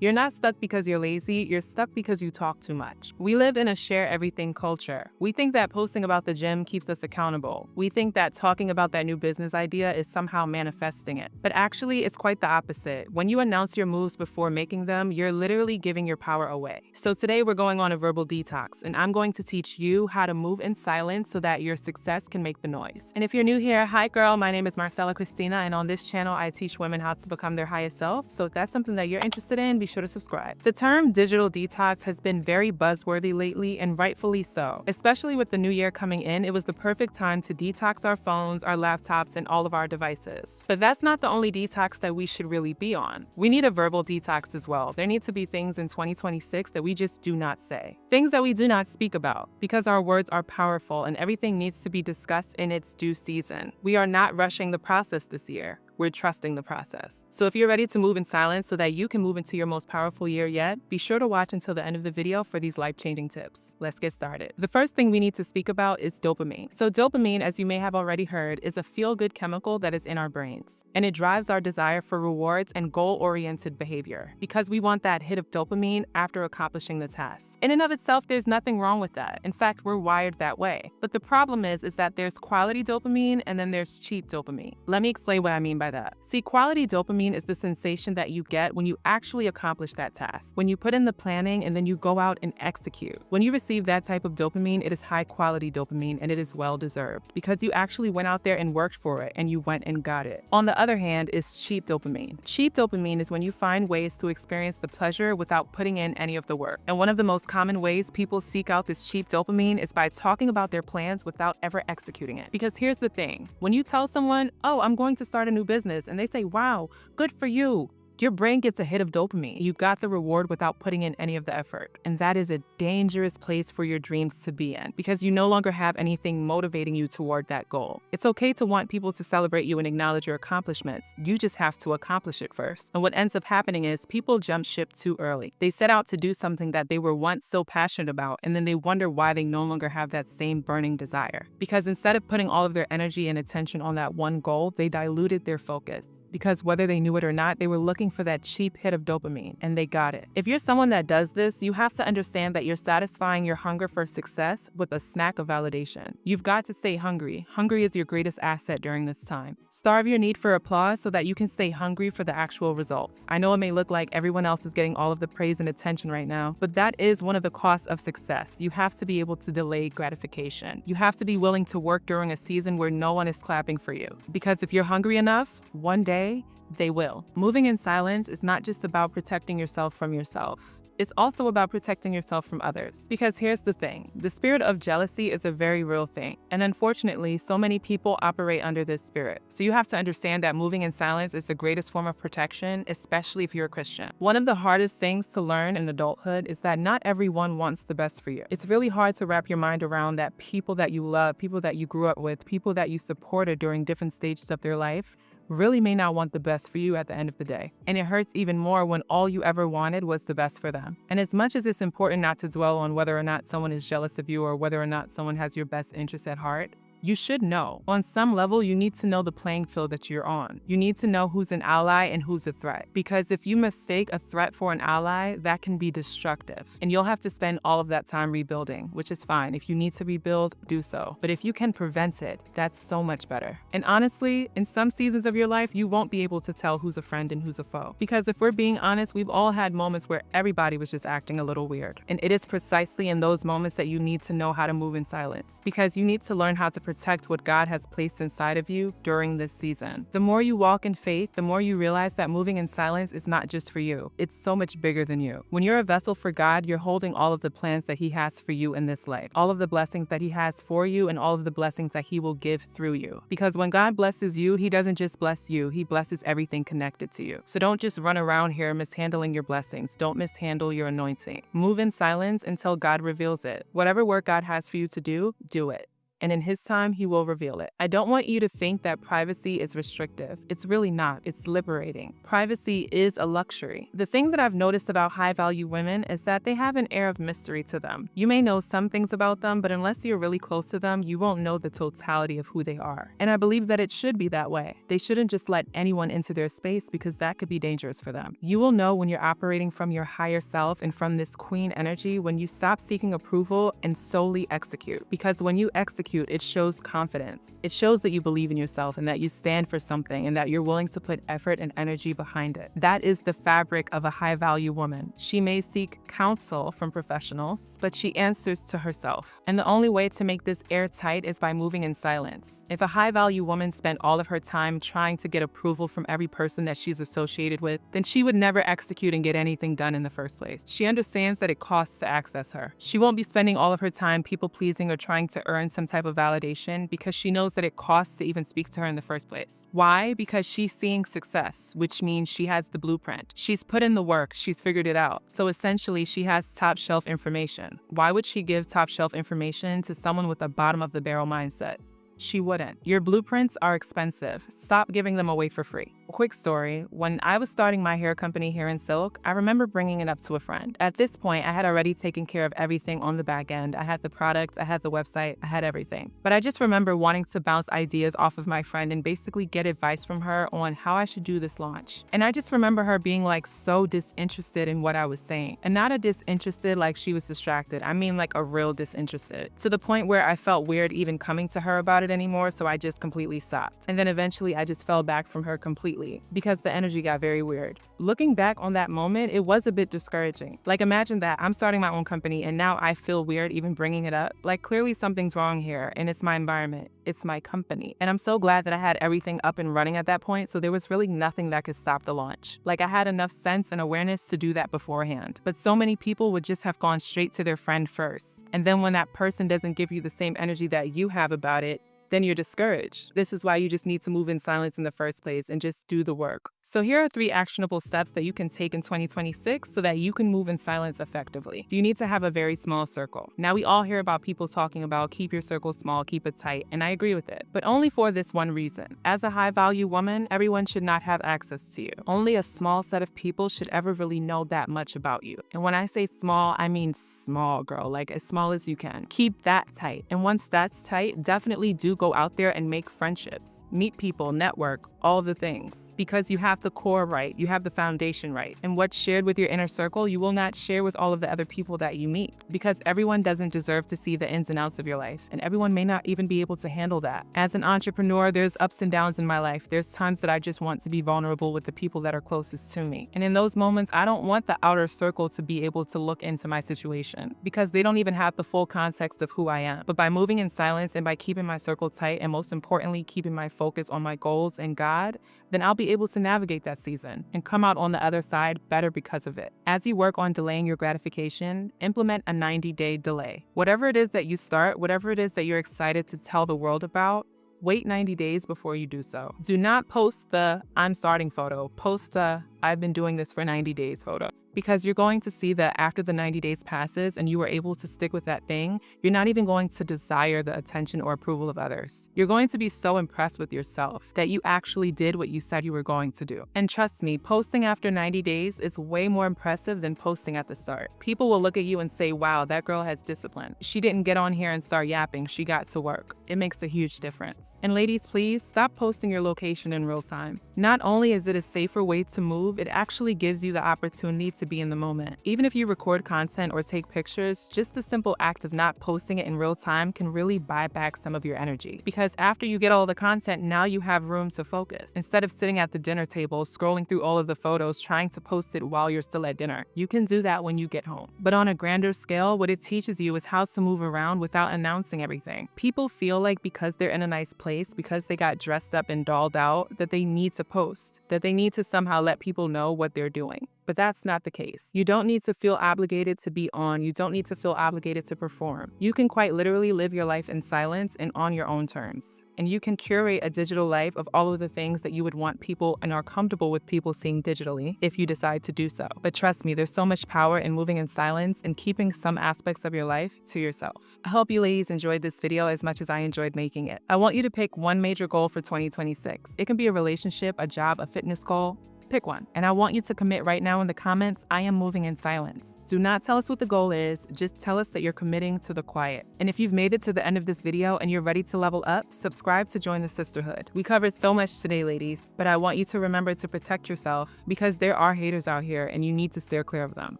You're not stuck because you're lazy, you're stuck because you talk too much. We live in a share everything culture. We think that posting about the gym keeps us accountable. We think that talking about that new business idea is somehow manifesting it. But actually, it's quite the opposite. When you announce your moves before making them, you're literally giving your power away. So today we're going on a verbal detox, and I'm going to teach you how to move in silence so that your success can make the noise. And if you're new here, hi girl, my name is Marsella, and on this channel, I teach women how to become their highest self. So if that's something that you're interested in, be sure to subscribe. The term digital detox has been very buzzworthy lately, and rightfully so. Especially with the new year coming in, it was the perfect time to detox our phones, our laptops, and all of our devices. But that's not the only detox that we should really be on. We need a verbal detox as well. There need to be things in 2026 that we just do not say. Things that we do not speak about, because our words are powerful and everything needs to be discussed in its due season. We are not rushing the process this year. We're trusting the process. So if you're ready to move in silence so that you can move into your most powerful year yet, be sure to watch until the end of the video for these life-changing tips. Let's get started. The first thing we need to speak about is dopamine. So dopamine, as you may have already heard, is a feel-good chemical that is in our brains. And it drives our desire for rewards and goal-oriented behavior because we want that hit of dopamine after accomplishing the task. In and of itself, there's nothing wrong with that. In fact, we're wired that way. But the problem is that there's quality dopamine and then there's cheap dopamine. Let me explain what I mean by that. See, quality dopamine is the sensation that you get when you actually accomplish that task, when you put in the planning and then you go out and execute. When you receive that type of dopamine, it is high quality dopamine and it is well deserved because you actually went out there and worked for it and you went and got it. On the other hand is cheap dopamine. Cheap dopamine is when you find ways to experience the pleasure without putting in any of the work. And one of the most common ways people seek out this cheap dopamine is by talking about their plans without ever executing it. Because here's the thing, when you tell someone, oh, I'm going to start a new business, and they say, wow, good for you, your brain gets a hit of dopamine. You got the reward without putting in any of the effort. And that is a dangerous place for your dreams to be in because you no longer have anything motivating you toward that goal. It's okay to want people to celebrate you and acknowledge your accomplishments. You just have to accomplish it first. And what ends up happening is people jump ship too early. They set out to do something that they were once so passionate about, and then they wonder why they no longer have that same burning desire. Because instead of putting all of their energy and attention on that one goal, they diluted their focus. Because whether they knew it or not, they were looking for that cheap hit of dopamine, and they got it. If you're someone that does this, you have to understand that you're satisfying your hunger for success with a snack of validation. You've got to stay hungry. Hungry is your greatest asset during this time. Starve your need for applause so that you can stay hungry for the actual results. I know it may look like everyone else is getting all of the praise and attention right now, but that is one of the costs of success. You have to be able to delay gratification. You have to be willing to work during a season where no one is clapping for you. Because if you're hungry enough, one day, they will. Moving in silence is not just about protecting yourself from yourself. It's also about protecting yourself from others. Because here's the thing, the spirit of jealousy is a very real thing. And unfortunately, so many people operate under this spirit. So you have to understand that moving in silence is the greatest form of protection, especially if you're a Christian. One of the hardest things to learn in adulthood is that not everyone wants the best for you. It's really hard to wrap your mind around that people that you love, people that you grew up with, people that you supported during different stages of their life, really may not want the best for you at the end of the day. And it hurts even more when all you ever wanted was the best for them. And as much as it's important not to dwell on whether or not someone is jealous of you or whether or not someone has your best interests at heart, you should know. On some level, you need to know the playing field that you're on. You need to know who's an ally and who's a threat. Because if you mistake a threat for an ally, that can be destructive. And you'll have to spend all of that time rebuilding, which is fine. If you need to rebuild, do so. But if you can prevent it, that's so much better. And honestly, in some seasons of your life, you won't be able to tell who's a friend and who's a foe. Because if we're being honest, we've all had moments where everybody was just acting a little weird. And it is precisely in those moments that you need to know how to move in silence. Because you need to learn how to protect what God has placed inside of you during this season. The more you walk in faith, the more you realize that moving in silence is not just for you. It's so much bigger than you. When you're a vessel for God, you're holding all of the plans that He has for you in this life, all of the blessings that He has for you, and all of the blessings that He will give through you. Because when God blesses you, He doesn't just bless you, He blesses everything connected to you. So don't just run around here mishandling your blessings. Don't mishandle your anointing. Move in silence until God reveals it. Whatever work God has for you to do it. and in his time, he will reveal it. I don't want you to think that privacy is restrictive. It's really not. It's liberating. Privacy is a luxury. The thing that I've noticed about high-value women is that they have an air of mystery to them. You may know some things about them, but unless you're really close to them, you won't know the totality of who they are. And I believe that it should be that way. They shouldn't just let anyone into their space because that could be dangerous for them. You will know when you're operating from your higher self and from this queen energy when you stop seeking approval and solely execute. Because when you execute, it shows confidence. It shows that you believe in yourself and that you stand for something and that you're willing to put effort and energy behind it. That is the fabric of a high-value woman. She may seek counsel from professionals, but she answers to herself. And the only way to make this airtight is by moving in silence. If a high-value woman spent all of her time trying to get approval from every person that she's associated with, then she would never execute and get anything done in the first place. She understands that it costs to access her. She won't be spending all of her time people-pleasing or trying to earn some type of validation because she knows that it costs to even speak to her in the first place. Why? Because she's seeing success, which means she has the blueprint. She's put in the work, she's figured it out. So essentially, she has top-shelf information. Why would she give top-shelf information to someone with a bottom-of-the-barrel mindset? She wouldn't. Your blueprints are expensive. Stop giving them away for free. Quick story, when I was starting my hair company here in Silk, I remember bringing it up to a friend. At this point, I had already taken care of everything on the back end. I had the products, I had the website, I had everything. But I just remember wanting to bounce ideas off of my friend and basically get advice from her on how I should do this launch. And I just remember her being like so disinterested in what I was saying. And not a disinterested like she was distracted. I mean like a real disinterested. To the point where I felt weird even coming to her about it anymore, so I just completely stopped. And then eventually I just fell back from her completely because the energy got very weird. Looking back on that moment, it was a bit discouraging. Like imagine that I'm starting my own company and now I feel weird even bringing it up. Like clearly something's wrong here and it's my environment. It's my company. And I'm so glad that I had everything up and running at that point, so there was really nothing that could stop the launch. Like I had enough sense and awareness to do that beforehand. But so many people would just have gone straight to their friend first. And then when that person doesn't give you the same energy that you have about it, then you're discouraged. This is why you just need to move in silence in the first place and just do the work. So here are 3 actionable steps that you can take in 2026 so that you can move in silence effectively. So you need to have a very small circle. Now we all hear about people talking about keep your circle small, keep it tight, and I agree with it, but only for this one reason. As a high-value woman, everyone should not have access to you. Only a small set of people should ever really know that much about you. And when I say small, I mean small, girl, like as small as you can. Keep that tight. And once that's tight, definitely do go out there and make friendships, meet people, network, all the things. Because you have the core right, you have the foundation right. And what's shared with your inner circle, you will not share with all of the other people that you meet. Because everyone doesn't deserve to see the ins and outs of your life. And everyone may not even be able to handle that. As an entrepreneur, there's ups and downs in my life. There's times that I just want to be vulnerable with the people that are closest to me. And in those moments, I don't want the outer circle to be able to look into my situation because they don't even have the full context of who I am. But by moving in silence and by keeping my circle tight and most importantly, keeping my focus on my goals and God, then I'll be able to navigate that season and come out on the other side better because of it. As you work on delaying your gratification, implement a 90-day delay. Whatever it is that you start, whatever it is that you're excited to tell the world about, wait 90 days before you do so. Do not post the I'm starting photo. Post the I've been doing this for 90 days photo. Because you're going to see that after the 90 days passes and you are able to stick with that thing, you're not even going to desire the attention or approval of others. You're going to be so impressed with yourself that you actually did what you said you were going to do. And trust me, posting after 90 days is way more impressive than posting at the start. People will look at you and say, wow, that girl has discipline. She didn't get on here and start yapping, she got to work. It makes a huge difference. And ladies, please stop posting your location in real time. Not only is it a safer way to move, it actually gives you the opportunity to be in the moment. Even if you record content or take pictures, just the simple act of not posting it in real time can really buy back some of your energy. Because after you get all the content, now you have room to focus. Instead of sitting at the dinner table, scrolling through all of the photos, trying to post it while you're still at dinner. You can do that when you get home. But on a grander scale, what it teaches you is how to move around without announcing everything. People feel like because they're in a nice place, because they got dressed up and dolled out, that they need to post, that they need to somehow let people know what they're doing. But that's not the case. You don't need to feel obligated to be on. You don't need to feel obligated to perform. You can quite literally live your life in silence and on your own terms. And you can curate a digital life of all of the things that you would want people and are comfortable with people seeing digitally if you decide to do so. But trust me, there's so much power in moving in silence and keeping some aspects of your life to yourself. I hope you ladies enjoyed this video as much as I enjoyed making it. I want you to pick one major goal for 2026. It can be a relationship, a job, a fitness goal. Pick one. And I want you to commit right now in the comments, I am moving in silence. Do not tell us what the goal is, just tell us that you're committing to the quiet. And if you've made it to the end of this video and you're ready to level up, subscribe to join the sisterhood. We covered so much today, ladies, but I want you to remember to protect yourself because there are haters out here and you need to steer clear of them.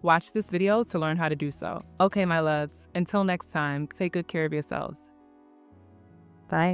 Watch this video to learn how to do so. Okay, my loves, until next time, take good care of yourselves. Bye.